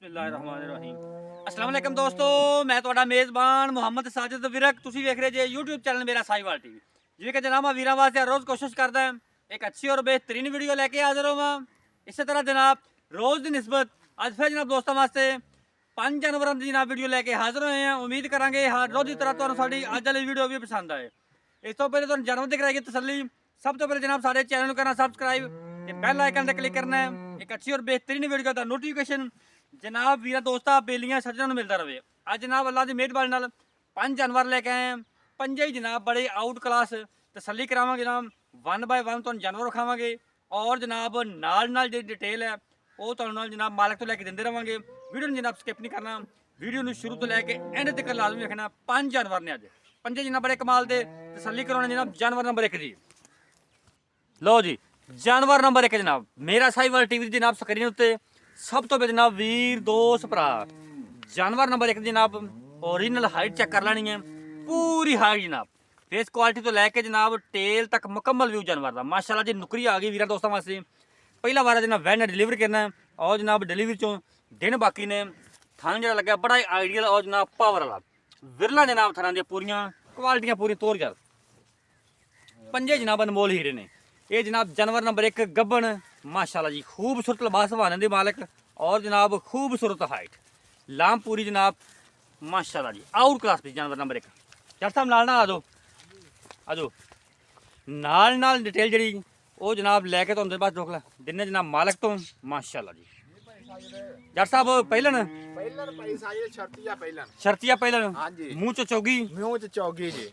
ਬਿਸਮਿल्लाहिर्रहमानिर्रहीम अस्सलाम वालेकुम दोस्तों, मैं ਤੁਹਾਡਾ ਮੇਜ਼ਬਾਨ ਮੁਹੰਮਦ ਸਾਜਿਦ ਵਿਰਕ। ਤੁਸੀਂ ਵੇਖ ਰਹੇ ਜੇ YouTube ਚੈਨਲ ਮੇਰਾ ਸਾਈਵਾਲ ਟੀਵੀ। ਜਿਵੇਂ ਕਿ ਜਨਾਬ ਮੈਂ ਵੀਰਾਂ ਵਾਸਤੇ ਰੋਜ਼ ਕੋਸ਼ਿਸ਼ ਕਰਦਾ ਹਾਂ ਇੱਕ ਅੱਛੀ ਔਰ ਬਿਹਤਰੀਨ ਵੀਡੀਓ ਲੈ ਕੇ ਹਾਜ਼ਰ ਹੋਵਾਂ। ਇਸੇ ਤਰ੍ਹਾਂ ਜਨਾਬ ਰੋਜ਼ ਦੀ ਨਿਸਬਤ ਅੱਜ ਫਿਰ ਜਨਾਬ ਦੋਸਤਾਂ ਵਾਸਤੇ 5 ਜਨਵਰੀ ਦੀ ਜਨਾਬ ਵੀਡੀਓ ਲੈ ਕੇ ਹਾਜ਼ਰ ਹੋਏ ਹਾਂ। ਉਮੀਦ ਕਰਾਂਗੇ ਹਰ ਰੋਜ਼ ਦੀ ਤਰ੍ਹਾਂ ਤੁਹਾਨੂੰ ਸਾਡੀ ਅੱਜ ਵਾਲੀ ਵੀਡੀਓ ਵੀ ਪਸੰਦ ਆਏ। ਇਸ ਤੋਂ ਪਹਿਲੇ ਤੁਹਾਨੂੰ ਜਨਮ ਦੀ ਕਰਾਈਏ ਤਸੱਲੀ। ਸਭ ਤੋਂ ਪਹਿਲੇ ਜਨਾਬ ਸਾਡੇ ਚੈਨਲ ਨੂੰ ਕਰਨਾ ਸਬਸਕ੍ਰਾਈਬ ਤੇ ਬੈਲ ਆਈਕਨ ਤੇ ਕਲਿੱਕ ਕਰਨਾ ਹੈ। ਇੱਕ ਅੱਛੀ ਔਰ ਬਿਹਤਰੀਨ ਵੀਡੀਓ ਦਾ ਨੋਟੀਫਿਕੇਸ਼ਨ जनाब वीर दोस्ता बेलियां सज्जनों में मिलता रहे। आज जनाब अल्लाह की मेहरबानी नाल 5 जानवर लेके आए हैं। पंजे ही जनाब बड़े आउट क्लास तसली करावांगे जनाब, 1 बाय 1 तुहानूं जानवर विखावांगे और जनाब नाल जी डिटेल है वो तुहानूं जनाब मालिक तो लैके देंदे रहांगे। वीडियो नूं जनाब स्किप नहीं करना, वीडियो नूं शुरू तो लैके एंड तक लाजमी रखना। 5 जानवर ने अज पंजे जनाब बड़े कमाल दे तसली कराने जनाब। जानवर नंबर 1 जी, लो जी जानवर नंबर 1 जनाब मेरा साहिवाल टीवी जनाब स्क्रीन उत्ते सब तो जनाब वीर दोस्त भरा जानवर नंबर 1 जनाब ओरिजिनल हाइट चेक कर लेनी है, पूरी हाइट जनाब, फेस क्वालिटी तो लैके जनाब टेल तक मुकम्मल व्यू जानवर का माशाल्लाह जी। नुकरी आ गई वीर दोस्तों वास्ते। पहला बार जनाब वैन ने डिलीवर करना है और जनाब डिलीवरी चो दिन बाकी ने थान जो लगे बड़ा आइडियल और जनाब पावर वाला विरला जनाब थाना दी पूरियां क्वालिटियां पूरी तोड़ जा। पंजे जनाब अनमोल हीरे ने ये जनाब जानवर नंबर 1 गब्बन माशाल्लाह जी, खूबसूरत लिबास बहाने दे मालिक और जनाब खूबसूरत हाइट लाम पूरी जनाब माशाल्लाह जी। आउट क्लास भी जानवर नंबर 1। डॉक्टर साहब नाल ना आ जाओ नाल डिटेल जी वो जनाब लैके तो बस रोक ला दिने जनाब मालिक तो माशाल्लाह जी। डॉक्टर साहब पहलन शर्तिया पहलन मुंह च चौगी जी।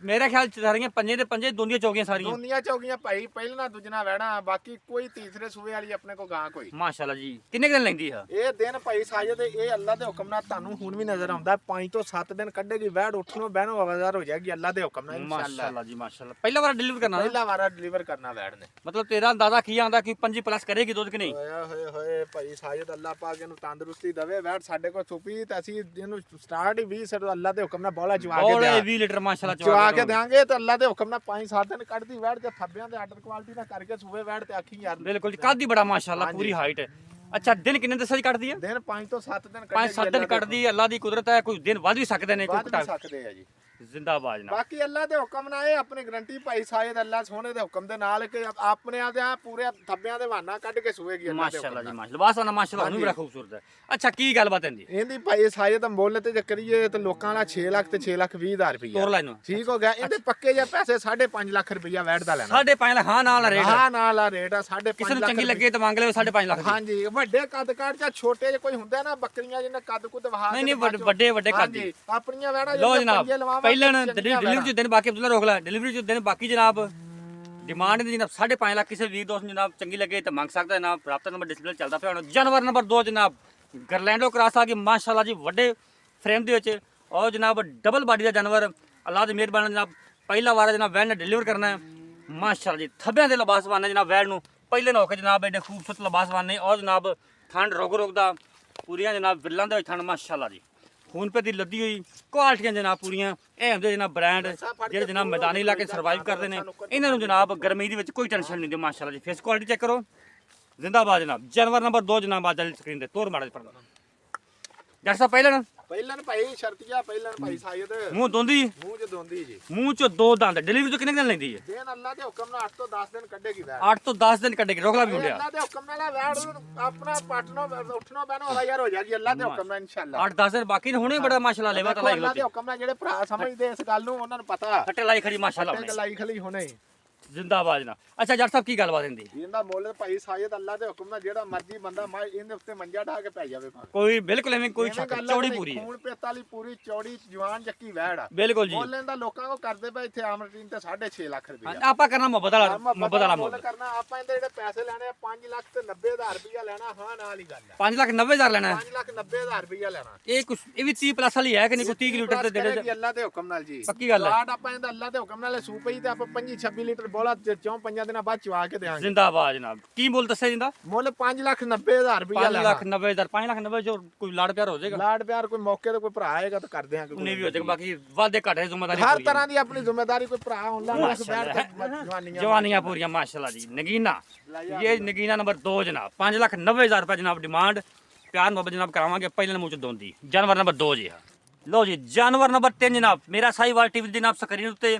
मेरे ख्याल सारियां पंजे दे पंजे दोंदियां चौगियां सारियां दोंदियां चौगियां भाई पहलना दूजना वैणा बाकी कोई तीसरे सूबे वाली अपने को गां कोई माशाल्लाह जी। किन्ने दिन लेंदी है ਇਹ ਦਿਨ ਭਾਈ ਸਾਜਦ ਇਹ ਅੱਲਾ ਦੇ ਹੁਕਮ ਨਾਲ ਤੁਹਾਨੂੰ ਹੁਣ ਵੀ ਨਜ਼ਰ ਆਉਂਦਾ 5 ਤੋਂ 7 ਦਿਨ ਕੱਢੇਗੀ ਵੈੜ ਉੱਠਣੋਂ ਬਹਿਣੋਂ ਆਵਾਜ਼ਾਰ ਹੋ ਜਾਏਗੀ ਅੱਲਾ ਦੇ ਹੁਕਮ ਨਾਲ ਇਨਸ਼ਾਅੱਲਾ। माशाल्लाह जी माशाल्लाह। पहला बार डिलीवर करना ਪਹਿਲਾ ਵਾਰਾ ਡਿਲੀਵਰ ਕਰਨਾ ਵੈੜ ਨੇ। मतलब तेरा अंदाजा किया आंदा कि 5 प्लस करेगी दूध कि नहीं? ਹੋਏ ਹੋਏ ਭਾਈ ਸਾਜਦ ਅੱਲਾ ਪਾਕ ਇਹਨੂੰ ਤੰਦਰੁਸਤੀ ਦੇਵੇ ਵੈੜ ਸਾਡੇ ਕੋਲ ਛੁਪੀ ਤੇ ਅਸੀਂ ਇਹਨੂੰ ਸਟਾਰਟ ਹੀ 20 ਸਰ ਅੱਲਾ ਦੇ ਹੁਕਮ ਨਾਲ ਬੋਲਾ ਚਵਾ ਕੇ बड़े ਦਿਆਂ 20 लीटर माशाल्लाह ਚਵਾ ਕੇ ਦਿਆਂਗੇ ਤੇ ਅੱਲਾ ਦੇ ਹੁਕਮ ਨਾਲ 5-7 ਦਿਨ ਕੱਢਦੀ ਵੈੜ ਤੇ ਥੱਬਿਆਂ ਦੇ ਆਰਡਰ ਕੁਆਲਿਟੀ ਨਾਲ ਕਰਕੇ ਸੂਬੇ ਵੈੜ ਤੇ ਆਖੀ ਯਾਰ बिल्कुल जी। कद ही बड़ा माशाल्लाह पूरी हाइट है। अच्छा दिन किन्ने दसा कट दी है? ਦਿਨ 5 ਤੋਂ 7 ਦਿਨ 5-7 दिन कट दी। अल्लाह दी कुदरत है, कोई दिन वध भी सकते ने, ਵੱਧ ਵੀ ਸਕਦੇ ਆ ਜੀ। जिंदाबाद जनाब। ਬਾਕੀ ਅੱਲਾ ਦੇ ਹੁਕਮ ਨਾਲ ਇਹ ਆਪਣੀ ਗਰੰਟੀ ਭਾਈ ਸਾਇਦ ਅੱਲਾ ਸੋਹਣੇ ਦੇ ਹੁਕਮ ਦੇ ਨਾਲ ਕਿ ਆਪਣੇ ਆ ਦੇ ਪੂਰੇ ਥੱਬਿਆਂ ਦੇ ਵਾਨਾ ਕੱਢ ਕੇ ਸੂਏਗੀ ਅੱਲਾ ਦੇ माशाल्लाह जी माशाल्लाह। वासना माशाल्लाह भी बड़ा खूबसूरत है। अच्छा की गलबात है ਇਹਦੀ ਭਾਈ ਸਾਇਦ ਮੁੱਲ ਤੇ ਜੇ ਕਰੀਏ ਤੇ ਲੋਕਾਂ ਦਾ 6 ਲੱਖ ਤੇ 6 ਲੱਖ 20 ਹਜ਼ਾਰ ਰੁਪਇਆ तोर लाइनो ਠੀਕ ਹੋ ਗਿਆ। ਇਹਦੇ ਪੱਕੇ ਜੇ ਪੈਸੇ 5.5 ਲੱਖ ਰੁਪਇਆ ਵੈਟ ਦਾ ਲੈਣਾ। 5.5 लाख हाँ नाल रेट ਹਾਂ ਨਾਲ ਆ ਰੇਟ ਆ 5.5 किसी ਨੂੰ ਚੰਗੀ ਲੱਗੇ ਤਾਂ ਮੰਗ ਲਓ 5.5 ਲੱਖ ਦੀ। ਹਾਂਜੀ ਵੱਡੇ ਕੱਦ ਕਾਟ ਜਾਂ ਛੋਟੇ ਜੇ ਕੋਈ ਹੁੰਦਾ ਨਾ ਬੱਕਰੀਆਂ ਜਿਹਨੇ ਕੱਦ ਕੁੱਦ ਵਹਾ ਨਹੀਂ ਵੱਡੇ ਕੱਦ ਦੀ ਆਪਣੀਆਂ ਵੈੜਾਂ ਲੋ ਜਨਾਬ। ਪਹਿਲਾਂ डिलीवरी दिन बाकी अब्दुल्ला रोक ला डिलीवरी जो दिन बाकी जनाब डिमांड जनाब 5.5 लाख किसी वीर दोस्त जनाब चंगी लगे तो मंग सकता है जनाब। राब्ता नंबर डिस्प्ले चलता पे। जानवर नंबर 2 जनाब गरलैंडो क्रॉस आ गई माशाल्लाह जी, वड्डे फ्रेम दे विच और जनाब डबल बॉडी का जानवर अल्लाह दी मेहरबानी जनाब। पहला वार जनाब वैन ने डिलीवर करना है माशाल्लाह जी। थब्बियां दे लिबास वाने जनाब वैन नूं पहले न होके जनाब एडे खूबसूरत लिबास वाने और जनाब ठंड रोग दा पूरियां जनाब बिल्लां दे ठंड माशाल्लाह जी। खून पे दी लद्दी हुई क्वालिटियां जनाब पूरियां ਇਹ ਹੁੰਦੇ जनाब ब्रांड ਜਿਹੜੇ जनाब मैदानी इलाके सर्वाइव करते हैं। इन्हां नूं जनाब गर्मी दे विच कोई टेंशन नहीं दी माशाल्लाह जी। फेस क्वालिटी चेक करो जिंदाबाद जनाब। जानवर नंबर 2 जनाब आज वाली स्क्रीन ते तोर माड़ा पड़दा डॉक्टर साहब ਪਹਿਲਾਂ ਭਾਈ ਸ਼ਰਤੀਆ ਪਹਿਲਾਂ ਭਾਈ ਸਾਇਦ मुंह दोंदी ਮੂੰਹ ਚ ਦੋਂਦੀ ਜੀ। मुंह चो 2 दंद डिलीवरी तो कितने दिन लेंदी है? ਦਿਨ ਅੱਲਾ ਦੇ ਹੁਕਮ ਨਾਲ 8 ਤੋਂ 10 ਦਿਨ ਕੱਢੇਗੀ ਵੈੜ। 8 ਤੋਂ 10 दिन ਕੱਢੇਗੀ ਰੋਕਲਾ ਵੀ ਮੁੰਡਿਆ। ਅੱਲਾ ਦੇ ਹੁਕਮ ਨਾਲ ਵੈੜ ਆਪਣਾ ਪਟਨੋ ਉੱਠਣੋ ਬਹਿਣੋ ਹਵਾ ਯਾਰ ਹੋ ਜਾਏਗੀ ਅੱਲਾ ਦੇ ਹੁਕਮ ਨਾਲ ਇਨਸ਼ਾਅੱਲਾ। 8-10 दिन बाकी ने हुणे बड़ा माशाल्लाह लेवा तला ਅੱਲਾ ਦੇ ਹੁਕਮ ਨਾਲ ਜਿਹੜੇ ਭਰਾ ਸਮਝਦੇ ਇਸ ਗੱਲ ਨੂੰ ਉਹਨਾਂ ਨੂੰ ਪਤਾ फटे लाई खड़ी माशाल्लाह ਤੇ ਲਾਈ ਖਲੀ ਹੁਣੇ जिंदाबाद जनाब। अच्छा डॉक्टर साहब की गलबात हिंदी ਇਹਦਾ ਮੁੱਲ ਭਾਈ ਸਾਇਦ ਅੱਲਾ ਦੇ ਹੁਕਮ ਨਾਲ ਜਿਹੜਾ ਮਰਜ਼ੀ ਬੰਦਾ ਮੈਂ ਇਹਦੇ ਉੱਤੇ ਮੰਜਾ ਢਾ ਕੇ ਪੈ ਜਾਵੇ कोई बिल्कुल एवें कोई शक चौड़ी पूरी है ਖੂਨ ਪੇਤ ਵਾਲੀ ਪੂਰੀ ਚੌੜੀ ਜਵਾਨ ਚੱਕੀ ਵੈੜ ਆ बिल्कुल जी। ਮੁੱਲ ਇਹਦਾ ਲੋਕਾਂ ਕੋ ਕਰਦੇ ਪਏ ਇੱਥੇ ਆਮਰਟੀਨ ਤੇ 6.5 ਲੱਖ ਰੁਪਏ आपा करना मोहब्बत वाला ਮੁੱਲ मुल ਕਰਨਾ ਆਪਾਂ ਇਹਦੇ ਜਿਹੜੇ ਪੈਸੇ ਲੈਣੇ ਆ 5 ਲੱਖ ਤੇ 90 ਹਜ਼ਾਰ ਰੁਪਇਆ ਲੈਣਾ ਹਾਂ ਨਾਲ ਹੀ ਗੱਲ ਆ। 5,90,000 लेना है 5 ਲੱਖ 90 ਹਜ਼ਾਰ ਰੁਪਇਆ ਲੈਣਾ। ये कुछ ये भी 30 प्लस वाली है कि नहीं? कोई 30 लीटर ते दे दे ਅੱਲਾ ਦੇ ਹੁਕਮ ਨਾਲ ਜੀ पक्की गल है। ਲਾਟ ਆਪਾਂ ਇਹਦਾ ਅੱਲਾ ਦੇ ਹੁਕਮ ਨਾਲ ਸੂਪ ਹੀ ਤੇ ਆਪਾਂ 25-26 ਲੀਟਰ ਬੋਲਾ 4-5 ਦਿਨਾਂ ਬਾਅਦ ਚਵਾ ਕੇ ਦੇਾਂਗੇ। जिंदाबाद जनाब। की मुल दस्या जिंदा? ਮੁੱਲ 5 ਲੱਖ 90 ਹਜ਼ਾਰ ਰੁਪਇਆ ਲੈਣਾ। 5,90,000 5,90,000 जो कोई लाड़ प्यार हो जाएगा ਲਾਡ ਪਿਆਰ ਕੋਈ ਮੌਕੇ ਤੇ ਕੋਈ ਭਰਾ ਆਏਗਾ ਤਾਂ ਕਰਦੇ ਆਂਗੇ। उन्हें भी हो जाएगा बाकी वादे घाटे जिम्मेदारी ਹਰ ਤਰ੍ਹਾਂ ਦੀ ਆਪਣੀ ਜ਼ਿੰਮੇਵਾਰੀ ਕੋਈ ਭਰਾ ਹੁੰਦਾ ਨਾ ਜਵਾਨੀਆਂ जवानियां पूरियां माशाल्लाह जी। नगीना ये नगीना नंबर 2 जनाब 5,90,000 रुपए जनाब डिमांड ਪਿਆਰ ਮੁਹੱਬਤ ਜਨਾਬ ਕਰਾਵਾਂਗੇ। ਪਹਿਲੇ ਮੂੰਹ ਚ ਦੋਂਦੀ ਜਾਨਵਰ ਨੰਬਰ 2 ਜੀ। ਲਓ ਜੀ ਜਾਨਵਰ ਨੰਬਰ 3 ਜਨਾਬ ਮੇਰਾ ਸਾਹੀਵਾਲ ਟੀਵੀ ਜਨਾਬ ਸਕਰੀਨ ਉੱਤੇ।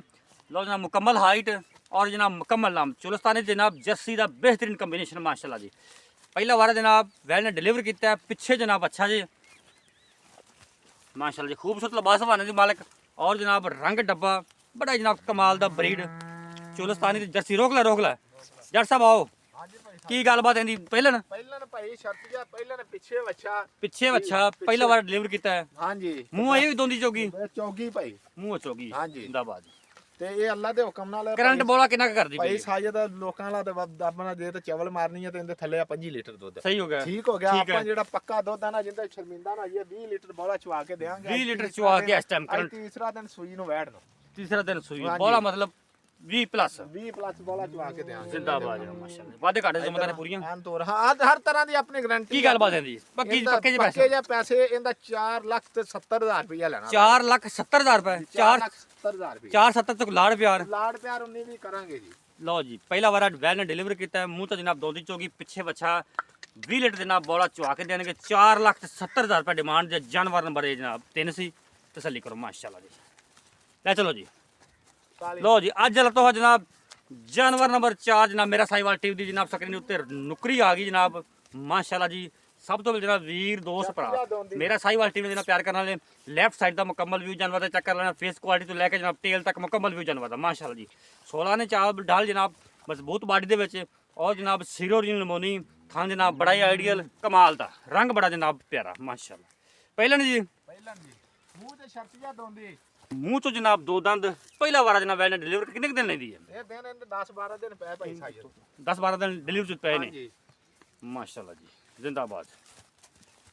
ਲਓ ਜਨਾਬ ਮੁਕੰਮਲ ਹਾਈਟ और जनाब मुकम्मल नाम चुलस्तानी जनाब जर्सी का बेहतरीन कंबीनेशन माशाल्लाह जी। पहला वारा जनाब वैल ने डिलीवर किया है। पिछे जनाब अच्छा जी माशाल्लाह जी खूबसूरत लिबास हवाने की मालिक और जनाब रंग डब्बा बड़ा जनाब कमाल का ब्रीड चुलस्तानी जर्सी। रोक ला जट साहब आओ की गलबात है पहले पिछे अच्छा पहला वार डिलीवर किया है। हाँ जी मूँह ये भी दोंदी चौगी चौगी भाई मूँह चौगी हाँ जी जिंदाबाद ਤੇ ਇਹ ਅੱਲਾ ਦੇ ਹੁਕਮ ਨਾਲ ਕਰੰਟ ਬੋਲਾ ਕਿੰਨਾ ਕੁ ਕਰਦੀ ਭਾਈ ਪਈ ਸਾਜਦ ਲੋਕਾਂ ਵਾਲਾ ਤੇ ਆਪਣਾ ਜੇ ਤੇ ਚਵਲ ਮਾਰਨੀ ਹੈ ਤੇ ਇਹਦੇ ਥੱਲੇ ਆ 25 ਲੀਟਰ ਦੁੱਧ ਸਹੀ ਹੋ ਗਿਆ ਠੀਕ ਹੋ ਗਿਆ। ਠੀਕ ਹੈ। ਆਪਾਂ ਜਿਹੜਾ ਪੱਕਾ ਦੁੱਧ ਆ ਨਾ ਜਿੰਦਾ ਸ਼ਰਮਿੰਦਾ ਨਾ ਇਹ 20 ਲੀਟਰ ਬੋਲਾ ਚਵਾ ਕੇ ਦੇਾਂਗੇ 20 ਲੀਟਰ ਚਵਾ ਕੇ ਇਸ ਟਾਈਮ ਅੱਜ ਕਰੰਟ ਤੀਸਰਾ ਦਿਨ ਸੂਈ ਨੂੰ ਵੈੜ ਨੂੰ ਤੀਸਰਾ ਦਿਨ ਸੂਈ ਹਾਂਜੀ। ਬੋਲਾ ਮਤਲਬ 20 ਪਲੱਸ 20 ਪਲੱਸ ਬੋਲਾ ਚਵਾ ਕੇ ਦੇਾਂਗੇ। ਜ਼ਿੰਦਾਬਾਦ ਮਾਸ਼ਾਅੱਲਾ ਵਾਦੇ ਘਾਟੇ ਜ਼ਿੰਮੇਦਾਰੀ ਪੂਰੀਆਂ ਆਮ ਤੌਰ ਹਾਂ ਹਰ ਤਰ੍ਹਾਂ ਦੀ ਆਪਣੀ ਗਾਰੰਟੀ ਕੀ ਗੱਲਬਾਤ ਹੈ ਜੀ ਪੱਕੇ ਪੱਕੇ ਪੈਸੇ ਜਾਂ ਪੈਸੇ ਇਹਦਾ 4,70,000 ਰੁਪਇਆ ਲੈਣਾ 4,70,000 ਰੁਪਏ 4,70,000 ਰੁਪਇਆ 4,70 ਤੱਕ ਲਾੜ ਪਿਆਰ ਲਾੜ ਪਿਆਰ ਉਨੀ ਵੀ ਕਰਾਂਗੇ ਜੀ। ਲਓ ਜੀ ਪਹਿਲਾ ਵਾਰਾ ਵੈਲ ਨੇ ਡਿਲੀਵਰ ਕੀਤਾ ਹੈ। ਮੂੰਹ ਤੋਂ ਜਨਾਬ ਦੋਂਦੀ ਚੋਗੀ ਪਿੱਛੇ ਬੱਚਾ 20 ਲੀਟਰ ਜਨਾਬ ਬੋਲਾ ਚਵਾ ਕੇ ਦੇਣਗੇ। 4,70,000 ਰੁਪਏ ਡਿਮਾਂਡ ਜੇ ਜਾਨਵਰ ਨੰਬਰ ਇਹ ਜਨਾਬ 3 ਸੀ ਤਸੱਲੀ ਕਰੋ ਮਾਸ਼ਾਅੱਲਾ ਜੀ। ਲੈ ਚਲੋ ਜੀ ਲਓ ਜੀ ਅੱਜ ਲਤੋ ਜਨਾਬ जानवर नंबर 4 जनाब मेरा साहिवाल टीवी दी जनाब स्क्रीन उत्ते नुकरी आ गई जनाब माशाल्लाह जी। सब तो जनाब वीर दोस्त भरा मेरा साहिवाल टीवी जनाब प्यार करने वाले लैफ्ट साइड का मुकम्मल व्यू जानवर का चेक कर लेना। फेस क्वालिटी तो लैके जनाब टेल तक मुकम्मल व्यू जानवर का माशाल्लाह जी। 16 ने चाल ढाल जनाब मजबूत बाडी दे विच और जनाब सिरो नमोनी थान जनाब बड़ा ही आइडियल कमाल दा रंग बड़ा जनाब प्यारा माशाल्लाह। पहला जी ਮੂੰਹ ਤੇ ਸ਼ਰਤੀਆ ਦੋਂਦੀ मूँह तो जनाब 2 दंद पहला वारा जनाब वैल ने डिलीवर कितने दिन लेंदी है? ਇਹ ਦਿਨ ਇਹਦੇ 10-12 ਦਿਨ ਪਏ ਭਾਈ ਸਾਜਦ 10-12 दिन डिलीवर पे ने ਹਾਂਜੀ माशाल्लाह जी जिंदाबाद।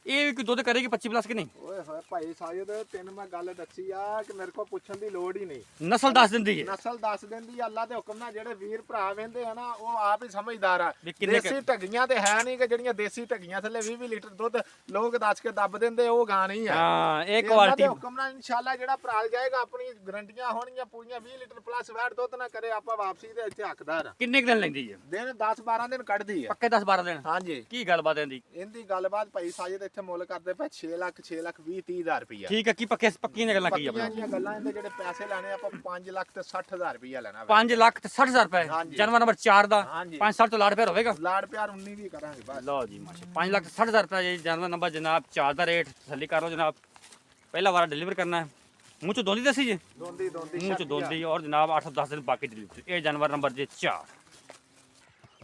ये भी कोई दुध करेगी 25 प्लस कि नहीं? ਓਏ ਹੋਏ ਭਾਈ ਸਾਜਦ ਤੈਨੂੰ ਮੈਂ ਗੱਲ ਦੱਸੀ ਆ ਕਿ ਮੇਰੇ ਕੋਲ ਪੁੱਛਣ ਦੀ ਲੋੜ ਹੀ ਨਹੀਂ। नस्ल 10 दिन दी है ਨਸਲ ਦੱਸ ਦਿੰਦੀ ਆ ਅੱਲਾ ਦੇ ਹੁਕਮ ਨਾਲ। ਜਿਹੜੇ ਵੀਰ ਭਰਾ ਵਹਿੰਦੇ ਆ ਨਾ ਉਹ ਆਪ ਹੀ ਸਮਝਦਾਰ ਆ। ਵੀ ਕਿੰਨੇ ਕੁ- ਦੇਸੀ ਢੱਗੀਆਂ ਤੇ ਹੈ ਨਹੀਂ ਕਿ ਜਿਹੜੀਆਂ ਦੇਸੀ ਢੱਗੀਆਂ ਥੱਲੇ 20 ਲੀਟਰ ਦੁੱਧ ਲੋਕ ਦੱਸ ਕੇ ਦੱਬ ਦਿੰਦੇ ਉਹ ਗਾਂ ਨਹੀਂ ਆ। हाँ एक ਇਹ ਅੱਲਾ क्वालिटी ਦੇ ਹੁਕਮ ਨਾਲ ਇਨਸ਼ਾਅੱਲਾ ਜਿਹੜਾ ਭਰਾ ਜਾਏਗਾ ਆਪਣੀ ਗਰੰਟੀਆਂ ਹੋਣਗੀਆਂ ਪੂਰੀਆਂ 20 ਲੀਟਰ ਪਲੱਸ ਵੈਟ ਦੁੱਧ ਨਾ ਕਰੇ ਆਪਾਂ ਵਾਪਸੀ ਦੇ ਇੱਥੇ ਹੱਕਦਾਰ ਆ। किन्ने दिन लेंदी है? ਦਿਨ 10-12 ਦਿਨ ਕੱਢਦੀ ਆ। पक्के 10-12 दिन ਹਾਂਜੀ की गलबात है दी ਇਹਦੀ ਗੱਲਬਾਤ ਭਾਈ ਸਾਜਦ ਇੱਥੇ ਮੁੱਲ ਕਰਦੇ ਪਏ 6 ਲੱਖ 20 30,000 ਰੁਪਇਆ। ठीक है की पक्के पक्की ने गल्ला की ਪੱਕੀਆਂ अपना ਜੀਆਂ ਗੱਲਾਂ ਇਹਦੇ ਜਿਹੜੇ ਪੈਸੇ ਲੈਣੇ ਆਪਾਂ 5 ਲੱਖ ਤੇ 60,000 ਰੁਪਇਆ ਲੈਣਾ ਵਾ। 5 लाख ते 60,000 रुपए ਹਾਂਜੀ। जानवर नंबर 4 दा ਹਾਂਜੀ 5 साल तो लाड़ प्यार होएगा। ਲਾੜ ਪਿਆਰ 19 ਵੀ ਕਰਾਂਗੇ ਬਸ। लो जी माशा 5 लाख 60,000 रुपए ये जानवर नंबर जनाब 4 दा रेट तसल्ली करो जनाब। पहला वारा डिलीवर करना है मुँह चो दोंदी दसी जी ਦੋਂਦੀ मुँह चो दोंदी और जनाब 8-10 दिन बाकी डिलीवरी। ये जानवर नंबर जे 4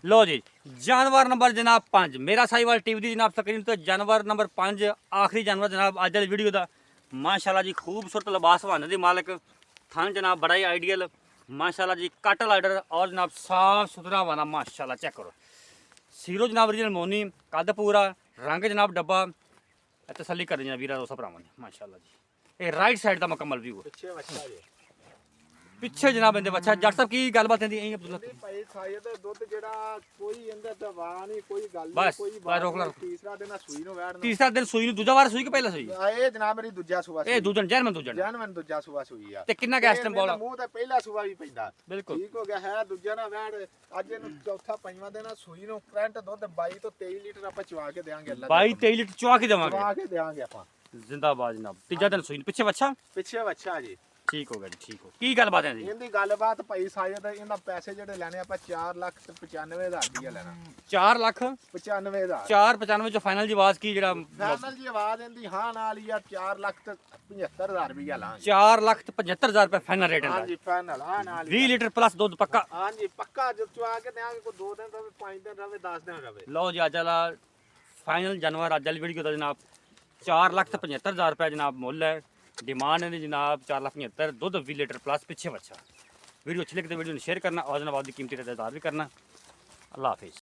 लो जी जानवर नंबर जनाब 5 मेरा साहिवाल टीवी दी जनाब स्क्रीन तो जानवर नंबर 5 आखिरी जानवर जनाब अज वाली वीडियो का माशाल्लाह जी खूबसूरत लिबास हवाने दी मालिक थान जनाब बड़ा ही आइडियल माशाल्लाह जी कट लाइडर और जनाब साफ सुथरा हवाना माशाल्लाह चेक करो। सीरो जनाब ओरिजिनल मोनी कद पूरा रंग जनाब डब्बा तसल्ली कर जनाब वीरा दोस्तों भरावां माशाल्लाह जी। ये राइट साइड का मुकम्मल व्यू ਪਿੱਛੇ ਬੱਚਾ ਜੇ पिछे जनाब इंदे बच्चा जट साहब की गलबात है अब्दुल्ला ਨਹੀਂ ਭਾਈ ਸਾਇਦ ਦੁੱਧ ਜਿਹੜਾ ਕੋਈ ਇਹਦੇ ਦਵਾ ਨਹੀਂ ਕੋਈ ਗੱਲ ਨਹੀਂ ਬਸ, ਕੋਈ ਬਸ ਬਾਤ ਰੋਕ ਲਾ। ਨਹੀਂ। ਤੀਸਰਾ ਦਿਨ ਆ ਸੂਈ ਨੂੰ ਵੈੜਨਾ। तीसरा दिन सुई नु दूजा वार सुई के पहला सुई ਇਹ ਜਨਾਬ ਮੇਰੀ ਦੂਜਾ ਸੂਆ ए दूजन जैन दूजन ਜਨਮਨ ਦੂਜਾ ਸੂਆ ਸੂਈ ਆ। ते किन्ना का इस टाइम बॉल ਮੂੰਹ ਤੇ ਪਹਿਲਾ ਸੂਆ ਵੀ ਪੈਂਦਾ बिल्कुल ਠੀਕ ਹੋ ਗਿਆ ਹੈ। ਦੂਜਾ ਨਾ ਵੈੜ ਅੱਜ ਇਹਨੂੰ ਚੌਥਾ ਪੰਜਵਾਂ ਦਿਨ ਆ ਸੂਈ ਨੂੰ ਕਰੰਟ ਦੁੱਧ 22 ਤੋਂ 23 ਲੀਟਰ ਆਪਾਂ ਚਵਾ ਕੇ ਦੇਾਂਗੇ ਅੱਲਾ 22-23 लीटर चुआ के देवांगे ਚਵਾ ਕੇ ਦੇਾਂਗੇ ਆਪਾਂ। जिंदाबाद जनाब। तीजा दिन सुई पिछे बच्चा ਪਿੱਛੇ ਬੱਚਾ ਜੀ ठीक हो गया जी ठीक हो की गलबात है जी ਇਹਦੀ ਗੱਲਬਾਤ ਭਾਈ ਸਾਇਦ ਇਹਨਾਂ ਪੈਸੇ ਜਿਹੜੇ ਲੈਣੇ ਆਪਾਂ 4 ਲੱਖ ਤੇ 95,000 ਰੁਪਇਆ ਲੈਣਾ। 4 लाख 95,000 495 जो फाइनल जी आवाज की जरा ਫਾਈਨਲ ਜੀ ਆਵਾਜ਼ ਇਹਦੀ ਹਾਂ ਨਾਲ ਹੀ ਆ 4 ਲੱਖ ਤੇ 75,000 ਰੁਪਇਆ ਲਾਂਗੇ। 4 लाख ते 75,000 रुपए फाइनल रेट है ਹਾਂਜੀ ਫਾਈਨਲ ਹਾਂ ਨਾਲ 20 लीटर प्लस दूध पक्का। ਹਾਂਜੀ ਪੱਕਾ ਜੋ ਚਵਾ ਕੇ ਦੇਾਂਗੇ ਕੋਈ 2 ਦਿਨ ਰਵੇ 5 ਦਿਨ ਰਵੇ 10 ਦਿਨ ਰਵੇ। लो जी अज वाला फाइनल जानवर अज वाली वीडियो का जनाब 4 लाख ते 75,000 रुपए जनाब मुल है डिमांड है जनाब 4 लाख 75 दूध 20 लीटर प्लस पिछे बच्चा। वीडियो अच्छी लगे तो वीडियो शेयर करना और जनाब आपकी कीमती रदार भी करना। अल्लाह हाफिज़।